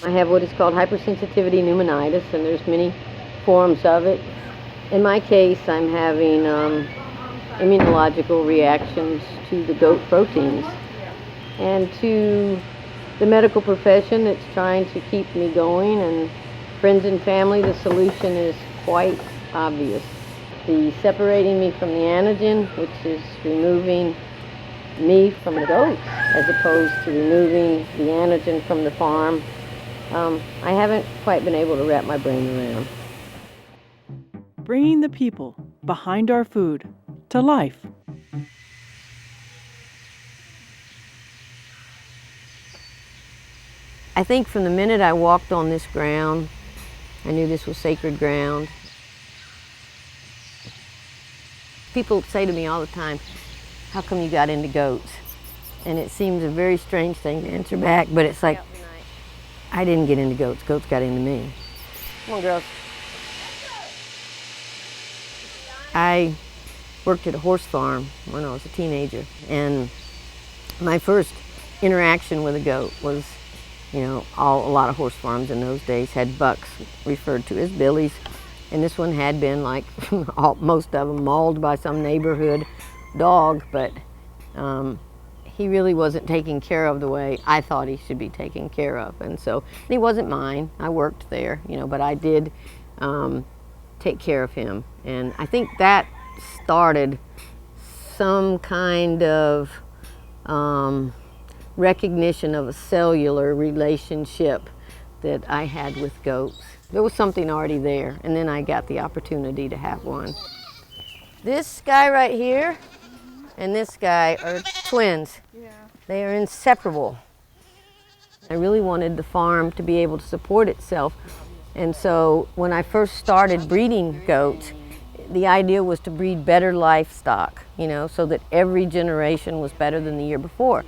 I have what is called hypersensitivity pneumonitis, and there's many forms of it. In my case, I'm having immunological reactions to the goat proteins. And to the medical profession that's trying to keep me going, and friends and family, the solution is quite obvious. The separating me from the antigen, which is removing me from the goats, as opposed to removing the antigen from the farm, I haven't quite been able to wrap my brain around. Bringing the people behind our food to life. I think from the minute I walked on this ground, I knew this was sacred ground. People say to me all the time, how come you got into goats? And it seems a very strange thing to answer back, but it's like, I didn't get into goats, goats got into me. Come on, girls. I worked at a horse farm when I was a teenager, and my first interaction with a goat was, a lot of horse farms in those days had bucks referred to as billies, and this one had been, like most of them, mauled by some neighborhood dog, but he really wasn't taken care of the way I thought he should be taken care of. And so he wasn't mine. I worked there, but I did take care of him. And I think that started some kind of recognition of a cellular relationship that I had with goats. There was something already there, and then I got the opportunity to have one. This guy right here and this guy are twins. Yeah. They are inseparable. I really wanted the farm to be able to support itself. And so when I first started breeding goats, the idea was to breed better livestock, so that every generation was better than the year before.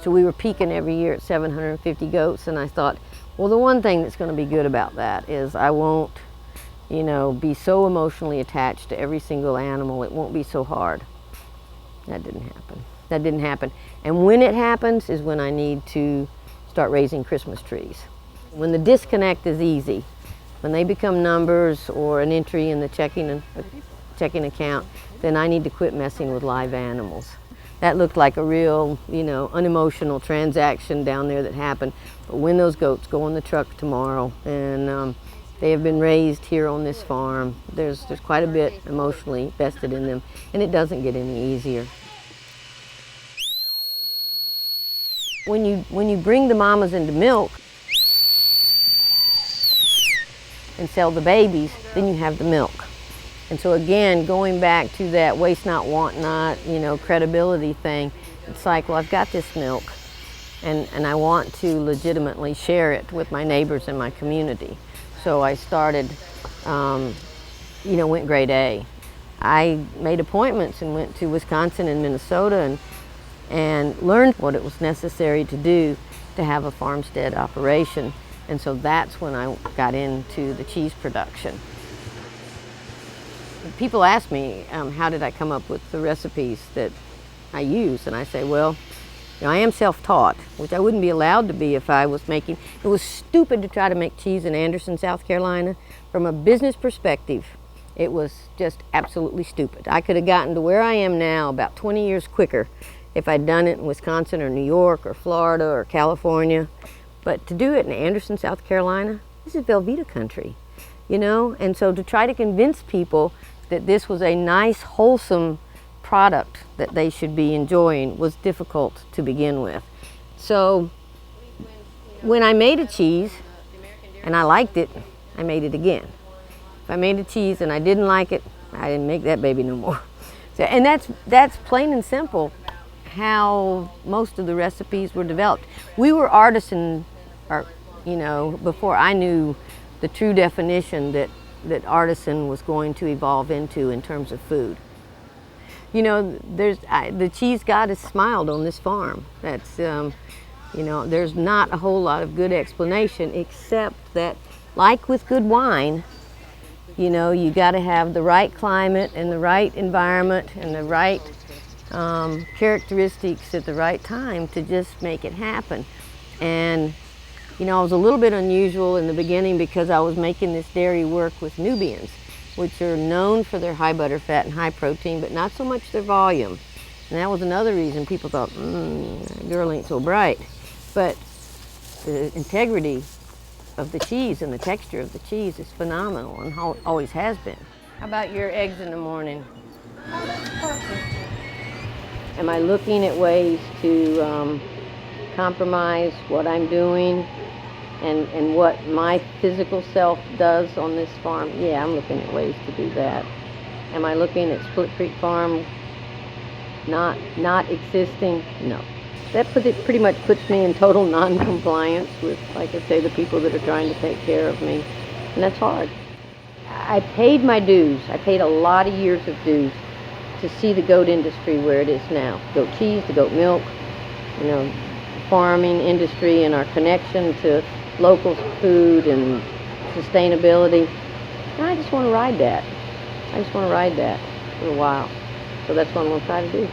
So we were peaking every year at 750 goats, and I thought, well, the one thing that's going to be good about that is I won't be so emotionally attached to every single animal. It won't be so hard. That didn't happen. And when it happens is when I need to start raising Christmas trees. When the disconnect is easy, when they become numbers or an entry in the checking account, then I need to quit messing with live animals. That looked like a real, unemotional transaction down there that happened. But when those goats go in the truck tomorrow, and they have been raised here on this farm, there's quite a bit emotionally vested in them, and it doesn't get any easier. When you bring the mamas into milk and sell the babies, then you have the milk. And so again, going back to that waste not, want not, credibility thing, it's like, well, I've got this milk, and I want to legitimately share it with my neighbors and my community. So I started, went grade A. I made appointments and went to Wisconsin and Minnesota and learned what it was necessary to do to have a farmstead operation. And so that's when I got into the cheese production. People ask me, how did I come up with the recipes that I use? And I say, well, I am self-taught, which I wouldn't be allowed to be if I was making. It was stupid to try to make cheese in Anderson, South Carolina. From a business perspective, it was just absolutely stupid. I could have gotten to where I am now about 20 years quicker if I'd done it in Wisconsin or New York or Florida or California. But to do it in Anderson, South Carolina, this is Velveeta country, And so to try to convince people that this was a nice, wholesome product that they should be enjoying was difficult to begin with. So when I made a cheese and I liked it, I made it again. If I made a cheese and I didn't like it, I didn't make that baby no more. So, and that's plain and simple how most of the recipes were developed. We were artisan, before I knew the true definition that artisan was going to evolve into in terms of food. The cheese god has smiled on this farm. That's, there's not a whole lot of good explanation except that, like with good wine, you got to have the right climate and the right environment and the right characteristics at the right time to just make it happen. And You know, I was a little bit unusual in the beginning because I was making this dairy work with Nubians, which are known for their high butter fat and high protein, but not so much their volume. And that was another reason people thought, that girl ain't so bright. But the integrity of the cheese and the texture of the cheese is phenomenal and always has been. How about your eggs in the morning? Oh, that's perfect. Am I looking at ways to compromise what I'm doing and what my physical self does on this farm? Yeah, I'm looking at ways to do that. Am I looking at Split Creek Farm not existing? No. That pretty much puts me in total non-compliance with, like I say, the people that are trying to take care of me. And that's hard. I paid my dues. I paid a lot of years of dues to see the goat industry where it is now. Goat cheese, the goat milk, you know, the farming industry and our connection to local food and sustainability. And I just want to ride that. I just want to ride that for a while. So that's what I'm going to try to do.